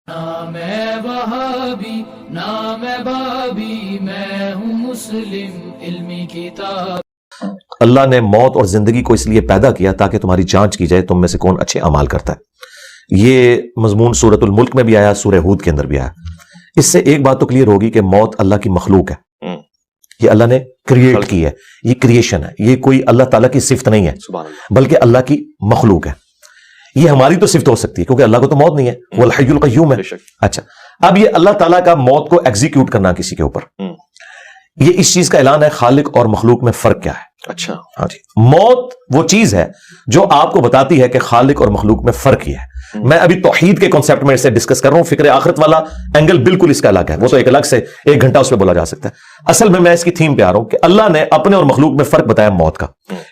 نام ہے وہابی نام ہے بابی، میں ہوں مسلم علمی کتاب۔ اللہ نے موت اور زندگی کو اس لیے پیدا کیا تاکہ تمہاری جانچ کی جائے تم میں سے کون اچھے اعمال کرتا ہے۔ یہ مضمون سورۃ الملک میں بھی آیا، سورہ ہود کے اندر بھی آیا۔ اس سے ایک بات تو کلیئر ہوگی کہ موت اللہ کی مخلوق ہے، یہ اللہ نے کریٹ کی ہے، یہ کریشن ہے، یہ کوئی اللہ تعالیٰ کی صفت نہیں ہے بلکہ اللہ کی مخلوق ہے۔ یہ ہماری تو صفت ہو سکتی ہے کیونکہ اللہ کو تو موت نہیں ہے، وہ الحی القیوم ہے۔ اچھا، اب یہ اللہ تعالیٰ کا موت کو ایگزیکیوٹ کرنا کسی کے اوپر، یہ اس چیز کا اعلان ہے خالق اور مخلوق میں فرق کیا ہے۔ اچھا، ہاں جی، موت وہ چیز ہے جو آپ کو بتاتی ہے کہ خالق اور مخلوق میں فرق یہ ہے۔ میں ابھی توحید کے کانسیپٹ میں اسے ڈسکس کر رہا ہوں، فکر آخرت والا اینگل بالکل اس کا الگ ہے، وہ تو ایک الگ سے 1 گھنٹہ اس پہ بولا جا سکتا ہے۔ اصل میں اس کی تھیم پہ آ رہا ہوں کہ اللہ نے اپنے اور مخلوق میں فرق بتایا موت کا،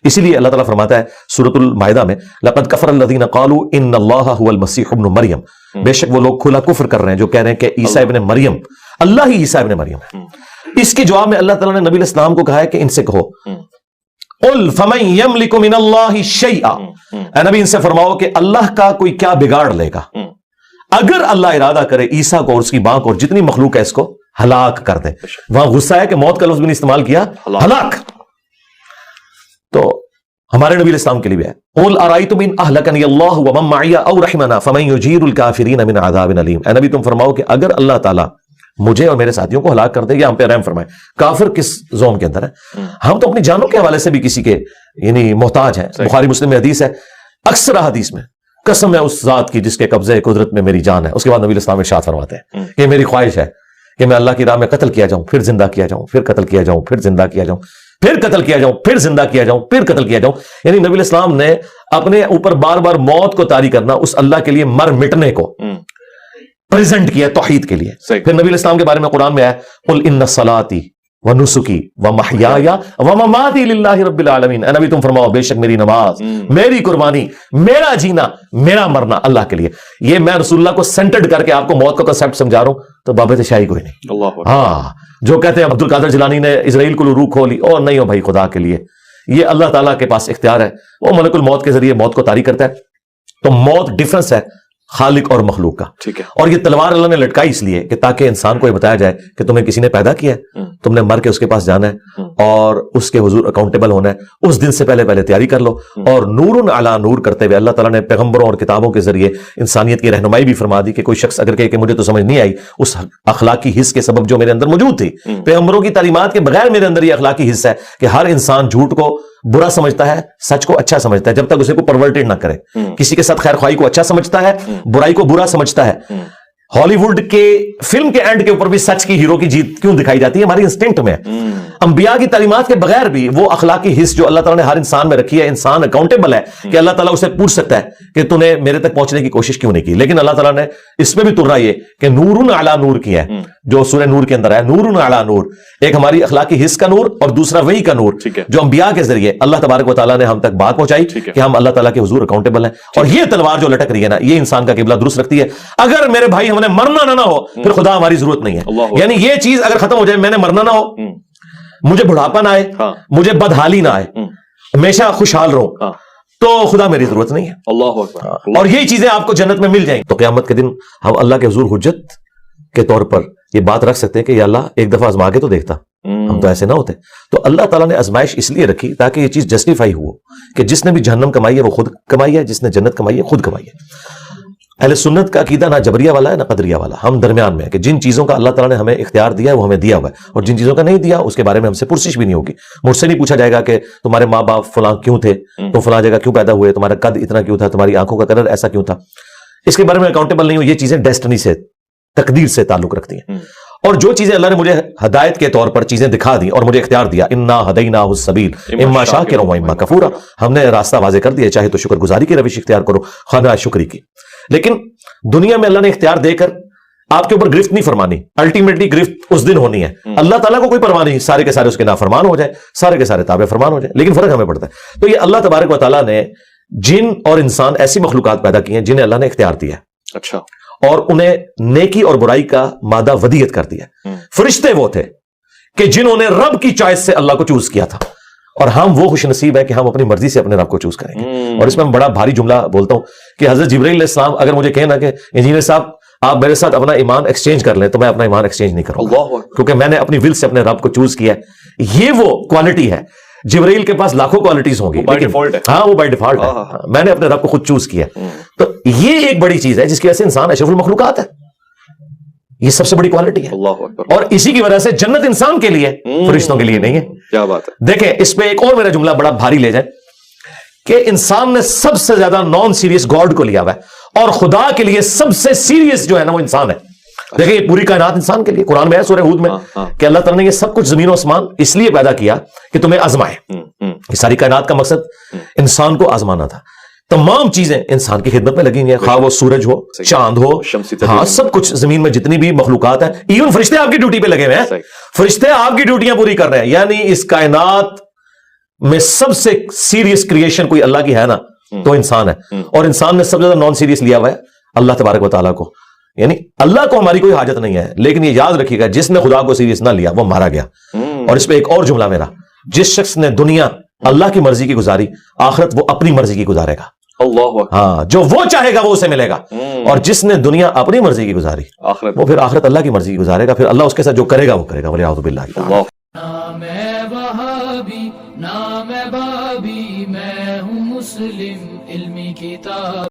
اسی لیے اللہ تعالیٰ فرماتا ہے سورۃ المائدہ میں لقد کفر الذین قالوا ان اللہ هو المسیح ابن مریم، بے شک وہ لوگ کھلا کفر کر رہے ہیں جو کہہ رہے ہیں کہ عیسیٰ ابن مریم اللہ ہی عیسیٰ ابن مریم ہے۔ اس کے جواب میں اللہ تعالیٰ نے نبی علیہ السلام کو کہا ہے کہ ان سے کہو قل فمن یملک من اللہ شیئا، اے نبی ان سے فرماؤ کہ اللہ کا کوئی کیا بگاڑ لے گا اگر اللہ ارادہ کرے عیسیٰ کو اور اس کی ماں کو اور جتنی مخلوق ہے اس کو ہلاک کر دے۔ وہاں غصہ ہے کہ موت کا لفظ بھی نہیں استعمال کیا، ہلاک۔ تو ہمارے نبی علیہ السلام کے لیے بھی ہے قل ارأیتم ان اہلکنی اللہ ومن معی او رحمنا فمن یجیر الکافرین من عذاب علیم، اے نبی تم فرماؤ کہ اگر اللہ تعالیٰ مجھے اور میرے ساتھیوں کو ہلاک کر دے یا ہم پہ رحم فرمائے۔ کافر کس زون کے اندر ہے؟ ہم تو اپنی جانوں کے حوالے سے بھی کسی کے یعنی محتاج ہیں۔ بخاری مسلم میں حدیث ہے، اکثر حدیث میں قسم ہے اس ذات کی جس کے قبضے قدرت میں میری جان ہے، اس کے بعد نبی علیہ السلام ارشاد فرماتے ہیں کہ میری خواہش ہے کہ میں اللہ کی راہ میں قتل کیا جاؤں، پھر زندہ کیا جاؤں، پھر قتل کیا جاؤں، پھر زندہ کیا جاؤں، پھر قتل کیا جاؤں، پھر زندہ کیا جاؤں، پھر قتل کیا جاؤں۔ یعنی نبی علیہ السلام نے اپنے اوپر بار بار موت کو طاری کرنا اس اللہ کے لیے مر مٹنے کو پریزنٹ کیا توحید کے لیے۔ پھر نبی علیہ السلام کے بارے میں قرآن میں آیا قل ان صلاتی ونسکی ومحیای ومماتی للہ رب العالمین، اے نبی تم فرماؤ بے شک میری نماز، میری قربانی، میرا جینا، میرا مرنا اللہ کے لیے۔ یہ میں رسول اللہ کو سینٹرڈ کر کے آپ کو موت کا کنسیپٹ سمجھا رہا ہوں تو بابت شاہی کوئی نہیں۔ ہاں، جو کہتے ہیں عبد القادر جیلانی نے اسرائیل کو روح کھولی، اور نہیں ہو بھائی، خدا کے لیے یہ اللہ تعالیٰ کے پاس اختیار ہے، وہ ملک الموت کے ذریعے موت کو طاری کرتا ہے۔ تو موت ڈفرنس ہے خالق اور مخلوق کا، ٹھیک ہے۔ اور یہ تلوار اللہ نے لٹکائی اس لیے کہ تاکہ انسان کو یہ بتایا جائے کہ تمہیں کسی نے پیدا کیا ہے، تم نے مر کے اس کے پاس جانا ہے اور اس کے حضور اکاؤنٹیبل ہونا ہے، اس دن سے پہلے تیاری کر لو۔ اور نور علی نور کرتے ہوئے اللہ تعالیٰ نے پیغمبروں اور کتابوں کے ذریعے انسانیت کی رہنمائی بھی فرما دی کہ کوئی شخص اگر کہے کہ مجھے تو سمجھ نہیں آئی اس اخلاقی حص کے سبب جو میرے اندر موجود تھی، پیغمبروں کی تعلیمات کے بغیر میرے اندر یہ اخلاقی حصہ ہے کہ ہر انسان جھوٹ کو برا سمجھتا ہے، سچ کو اچھا سمجھتا ہے جب تک اسے کو پرورٹڈ نہ کرے۔ کسی کے ساتھ خیر خواہی کو اچھا سمجھتا ہے، برائی کو برا سمجھتا ہے۔ ہالی ووڈ کے فلم کے اینڈ کے اوپر بھی سچ کی ہیرو کی جیت کیوں دکھائی جاتی ہے؟ ہماری انسٹنکٹ میں ہے۔ انبیاء کی تعلیمات کے بغیر بھی وہ اخلاقی حص جو اللہ تعالیٰ نے ہر انسان میں رکھی ہے، انسان اکاؤنٹیبل ہے کہ اللہ تعالیٰ اسے پوچھ سکتا ہے کہ تو نے میرے تک پہنچنے کی کوشش کیوں نہیں کی، لیکن اللہ تعالیٰ نے اس میں بھی ترا یہ کہ نور علی نور کیا ہے، جو سورہ نور کے اندر ہے نور علی نور، ایک ہماری اخلاقی حص کا نور اور دوسرا وحی کا نور جو انبیاء کے ذریعے اللہ تبارک و تعالیٰ نے ہم تک بات پہنچائی کہ ہم اللہ تعالیٰ کے حضور اکاؤنٹیبل ہیں۔ اور یہ تلوار جو لٹک رہی ہے نا، یہ انسان کا قبلہ درست رکھتی ہے۔ اگر میرے بھائی ہم نے مرنا نہ ہو پھر خدا ہماری ضرورت نہیں ہے، یعنی یہ چیز اگر ختم ہو جائے، میں نے مرنا نہ ہو، مجھے بڑھاپا نہ آئے، مجھے بدحالی نہ آئے، ہمیشہ خوشحال رہوں، تو خدا میری ضرورت نہیں ہے۔ اللہ اکبر۔ اور یہی چیزیں آپ کو جنت میں مل جائیں تو قیامت کے دن ہم اللہ کے حضور حجت کے طور پر یہ بات رکھ سکتے ہیں کہ یا اللہ ایک دفعہ آزما کے تو دیکھتا، ہم تو ایسے نہ ہوتے۔ تو اللہ تعالیٰ نے آزمائش اس لیے رکھی تاکہ یہ چیز جسٹیفائی ہو کہ جس نے بھی جہنم کمائی ہے وہ خود کمائی ہے، جس نے جنت کمائی ہے خود کمائی ہے۔ اہل سنت کا عقیدہ نہ جبریہ والا ہے نہ قدریہ والا، ہم درمیان میں ہے کہ جن چیزوں کا اللہ تعالیٰ نے ہمیں اختیار دیا ہے وہ ہمیں دیا ہوا ہے، اور جن چیزوں کا نہیں دیا اس کے بارے میں ہم سے پرسش بھی نہیں ہوگی۔ مجھ سے نہیں پوچھا جائے گا کہ تمہارے ماں باپ فلاں کیوں تھے، تم فلاں جگہ کیوں پیدا ہوئے، تمہارا قد اتنا کیوں تھا، تمہاری آنکھوں کا کلر ایسا کیوں تھا، اس کے بارے میں اکاؤنٹیبل نہیں ہو۔ یہ چیزیں ڈیسٹنی سے، تقدیر سے تعلق رکھتی ہیں۔ اور جو چیزیں اللہ نے مجھے ہدایت کے طور پر چیزیں دکھا دی اور مجھے اختیار دیا، انا ہدیناہ السبیل اما شاکرا و اما کفورا، ہم نے راستہ واضح کر دیا، چاہے تو شکر گزاری کی روش اختیار کرو، خواہ شکری کی۔ لیکن دنیا میں اللہ نے اختیار دے کر آپ کے اوپر گرفت نہیں فرمانی، الٹیمیٹلی گرفت اس دن ہونی ہے۔ اللہ تعالیٰ کو کوئی پرواہ نہیں، سارے کے سارے اس کے نافرمان ہو جائے، سارے کے سارے تابع فرمان ہو جائے، لیکن فرق ہمیں پڑتا ہے۔ تو یہ اللہ تبارک و تعالیٰ نے جن اور انسان ایسی مخلوقات پیدا کی ہیں جنہیں اللہ نے اختیار دیا ہے، اچھا، اور انہیں نیکی اور برائی کا مادہ ودیت کر دیا۔ فرشتے وہ تھے کہ جنہوں نے رب کی چوائس سے اللہ کو چوز کیا تھا، اور ہم وہ خوش نصیب ہے کہ ہم اپنی مرضی سے اپنے رب کو چوز کریں گے۔ اور اس میں میں بڑا بھاری جملہ بولتا ہوں کہ حضرت جبرائیل علیہ السلام اگر مجھے کہنا کہ انجینئر صاحب آپ میرے ساتھ اپنا ایمان ایکسچینج کر لیں تو میں اپنا ایمان ایکسچینج نہیں کروں گا، کیونکہ میں نے اپنی ول سے اپنے رب کو چوز کیا ہے۔ یہ وہ کوالٹی ہے، جبرائیل کے پاس لاکھوں کوالٹیز ہوں گی لیکن ہاں وہ بائی ڈیفالٹ ہے، میں نے اپنے رب کو خود چوز کیا ہے۔ تو یہ ایک بڑی چیز ہے جس کی وجہ سے انسان اشرف المخلوقات ہے، یہ سب سے بڑی کوالٹی ہے، اور اسی کی وجہ سے جنت انسان کے لیے، فرشتوں کے لیے نہیں ہے۔ کیا بات ہے۔ دیکھیں اس پہ ایک اور میرا جملہ بڑا بھاری لے جائیں کہ انسان نے سب سے زیادہ نان سیریس گاڈ کو لیا ہوا ہے، اور خدا کے لیے سب سے سیریس جو ہے نا وہ انسان ہے۔ دیکھیں یہ پوری کائنات انسان کے لیے، قرآن میں ہے سورہ ہود میں کہ اللہ تعالیٰ نے یہ سب کچھ زمین و آسمان اس لیے پیدا کیا کہ تمہیں آزمائے۔ یہ ساری کائنات کا مقصد انسان کو آزمانا تھا۔ تمام چیزیں انسان کی خدمت میں لگی ہوئی ہیں، خواہ وہ سورج ہو، چاند ہو، ہاں سب کچھ زمین میں جتنی بھی مخلوقات ہیں، ایون فرشتے آپ کی ڈیوٹی پہ لگے ہوئے ہیں، فرشتے آپ کی ڈیوٹیاں پوری کر رہے ہیں۔ یعنی اس کائنات میں سب سے سیریس کریشن کوئی اللہ کی ہے نا تو انسان ہے، اور انسان نے سب سے زیادہ نان سیریس لیا ہوا ہے اللہ تبارک و تعالیٰ کو۔ یعنی اللہ کو ہماری کوئی حاجت نہیں ہے، لیکن یہ یاد رکھیے گا جس نے خدا کو سیریس نہ لیا وہ مارا گیا۔ اور اس پہ ایک اور جملہ میرا، جس شخص نے دنیا اللہ کی مرضی کی گزاری، آخرت وہ اپنی مرضی کی گزارے گا۔ ہاں جو وہ چاہے گا وہ اسے ملے گا، اور جس نے دنیا اپنی مرضی کی گزاری وہ پھر آخرت اللہ کی مرضی کی گزارے گا، پھر اللہ اس کے ساتھ جو کرے گا وہ کرے گا۔ ولیعوذ باللہ تعالی۔ نام ہے وہابی نام ہے بابی، میں ہوں مسلم علمی کتاب۔